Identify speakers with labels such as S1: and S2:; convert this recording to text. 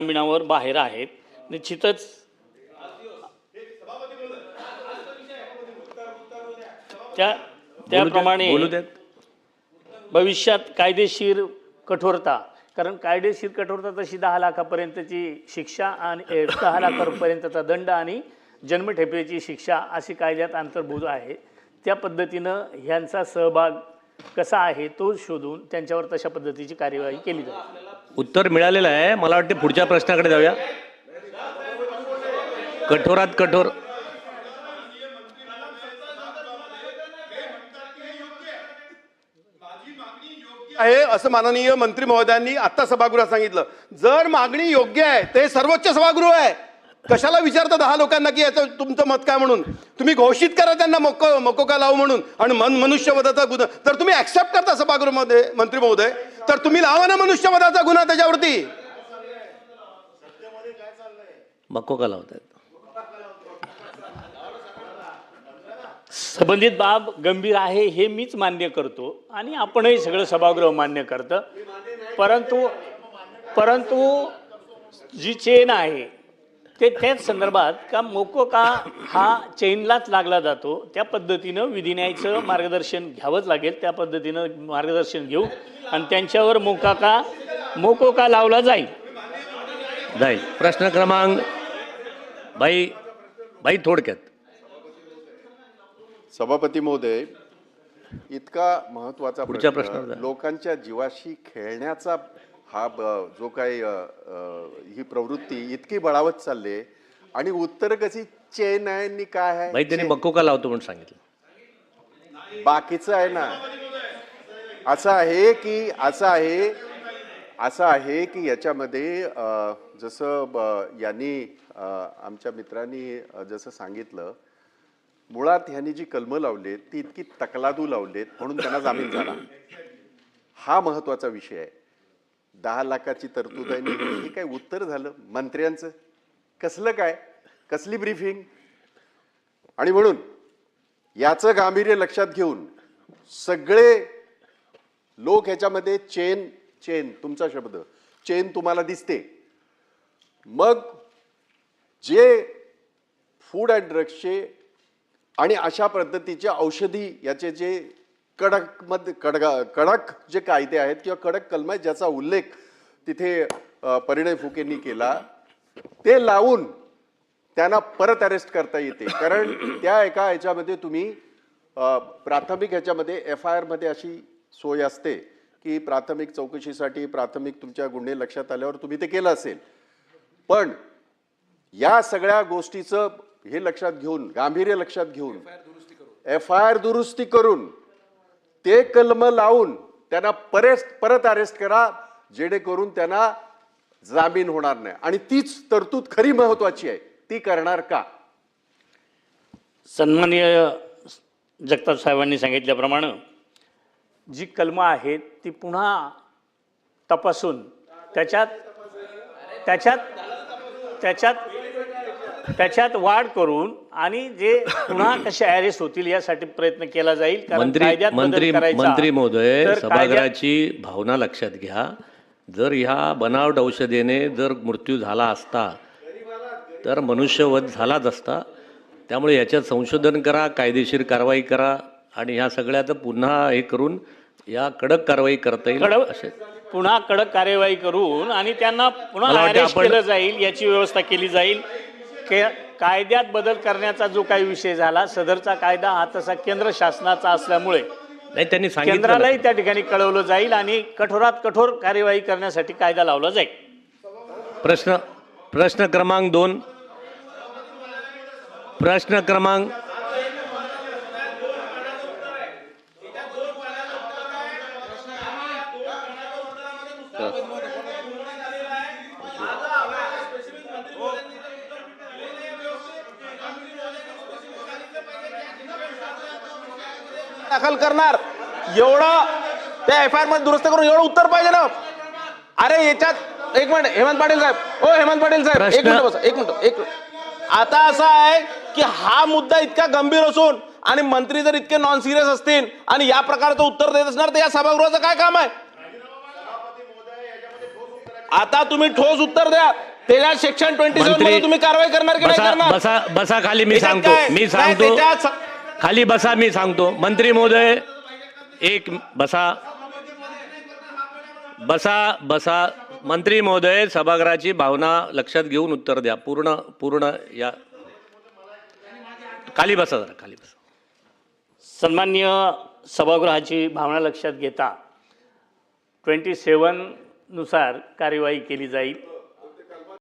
S1: जमिनावर बाहेर आहेत. निश्चितच त्याप्रमाणे भविष्यात कायदेशीर कठोरता, कारण कायदेशीर कठोरता तशी 10 लाखापर्यंतची शिक्षा आणि 10 लाखापर्यंतचा दंड आणि जन्मठेपेची शिक्षा अशी कायद्यात अंतर्भूत आहे. त्या पद्धतीनं ह्यांचा सहभाग कसा आहे तो शोधून त्यांच्यावर तशा पद्धतीची कार्यवाही केली जाईल.
S2: उत्तर मिळालेलं आहे. मला वाटते पुढच्या प्रश्नाकडे जाऊया. कठोरात कठोर
S3: आहे असं माननीय मंत्री महोदयांनी आता सभागृहात सांगितलं. जर मागणी योग्य आहे, ते सर्वोच्च सभागृह आहे, कशाला विचारता 10 लोकांना की याचं तुमचं मत काय म्हणून? तुम्ही घोषित करा त्यांना मकोका लावू म्हणून आणि मनुष्यवधाचा गुन्हा. तर तुम्ही ऍक्सेप्ट करता सभागृहामध्ये मंत्री महोदय, तर तुम्ही लावा ना मनुष्यवधाचा गुन्हा त्याच्यावरती.
S2: मकोका लावतात.
S1: संबंधित बाब गंभीर आहे हे मीच मान्य करतो आणि आपणही सगळं सभागृह मान्य करतं. परंतु जी चेन आहे ते त्याच संदर्भात का मोकोका हा चेनलाच लागला जातो, त्या पद्धतीनं विधिन्यायचं मार्गदर्शन घ्यावंच लागेल. त्या पद्धतीनं मार्गदर्शन घेऊ आणि त्यांच्यावर मोकोका लावला जाईल.
S2: प्रश्न क्रमांक बाई थोडक्यात.
S3: सभापती महोदय, इतका महत्वाचा
S2: प्रश्न
S3: लोकांच्या जीवाशी खेळण्याचा हा जो काही ही प्रवृत्ती इतकी बळावत चालली आणि उत्तर कशी चेन आहे आणि काय आहे.
S2: बाई त्यांनी मकोका लावतो म्हणून सांगितलं.
S3: बाकीचं आहे ना, असं आहे की याच्यामध्ये जसं यांनी आमच्या मित्रांनी जसं सांगितलं, मुळात ह्यांनी जी कलमं लावलेत ती इतकी तकलादू लावलेत म्हणून त्यांना जामीन झाला. हा महत्वाचा विषय आहे. 10 लाखाची तरतूद आहे. हे काय उत्तर झालं मंत्र्यांचं? कसलं काय, कसली ब्रीफिंग? आणि म्हणून याचं गांभीर्य लक्षात घेऊन सगळे लोक ह्याच्यामध्ये चेन तुमचा शब्द चेन तुम्हाला दिसते. मग जे फूड अँड ड्रग्सचे आणि अशा पद्धतीचे औषधी याचे जे कडक जे कायदे आहेत किंवा कडक कलम आहेत ज्याचा उल्लेख तिथे परिणय फुकेंनी केला, ते लावून त्यांना परत अरेस्ट करता येते. कारण त्या एका ह्याच्यामध्ये तुम्ही प्राथमिक ह्याच्यामध्ये FIR मध्ये अशी सोय असते की प्राथमिक चौकशीसाठी प्राथमिक तुमच्या गुन्हे लक्षात आल्यावर तुम्ही ते केलं असेल. पण या सगळ्या गोष्टीचं हे लक्षात घेऊन, गांभीर्य लक्षात घेऊन FIR दुरुस्ती करून ते कलम लावून त्यांना परत अरेस्ट करा, जेणेकरून त्यांना जामीन होणार नाही. आणि तीच तरतूद खरी महत्वाची आहे. ती करणार का?
S1: सन्माननीय जगताप साहेबांनी सांगितल्याप्रमाणे जी कलमं आहेत ती पुन्हा तपासून त्याच्यात वाढ करून आणि जे पुन्हा कसे अरेस्ट होतील यासाठी प्रयत्न केला जाईल.
S2: मंत्री महोदय, सभागृहाची भावना लक्षात घ्या. जर ह्या बनावट औषधेने जर मृत्यू झाला असता तर मनुष्यवध झालाच असता. त्यामुळे याच्यात संशोधन करा, कायदेशीर कारवाई करा आणि ह्या सगळ्यात पुन्हा हे करून या कडक कारवाई करता येईल.
S1: पुन्हा कडक कार्यवाही करून आणि त्यांना पुन्हा अरेस्ट केलं जाईल याची व्यवस्था केली जाईल. कायद्यात बदल करण्याचा जो काही विषय झाला, सदरचा कायदा हा तसा केंद्र शासनाचा असल्यामुळे
S2: त्यांनी
S1: केंद्रालाही त्या ठिकाणी कळवलं जाईल आणि कठोरात कठोर कार्यवाही करण्यासाठी कायदा लावला जाईल.
S2: प्रश्न क्रमांक 2. प्रश्न क्रमांक
S4: दाखल करणार एवढं त्या FIR मध्ये दुरुस्त करून एवढं उत्तर पाहिजे ना. अरे याच्यात एक मिनिट हेमंत पाटील साहेब, हेमंत पाटील साहेब एक मिनिट. आता असं आहे की हा मुद्दा इतका गंभीर असून आणि मंत्री जर इतके नॉन सिरियस असतील आणि या प्रकारचं उत्तर देत असणार तर या सभागृहाचं काय काम आहे? आता तुम्ही ठोस उत्तर द्या. त्याच्या सेक्शन 27 मध्ये तुम्ही कारवाई करणार की नाही
S2: बसा
S4: करणार?
S2: बसा बसा खाली, मी
S4: याच्यात
S2: सांगतो
S4: काय?
S2: मी
S4: नाही,
S2: सांगतो
S4: त्याच्यात
S2: खाली बसा, मी सांगतो. मंत्री महोदय एक बसा बसा बसा मंत्री महोदय, सभागृहाची भावना लक्षात घेऊन उत्तर द्या. पूर्ण या खाली बसा, जरा खाली बसा.
S1: सन्माननीय सभागृहाची भावना लक्षात घेता 27 नुसार कार्यवाही केली जाईल.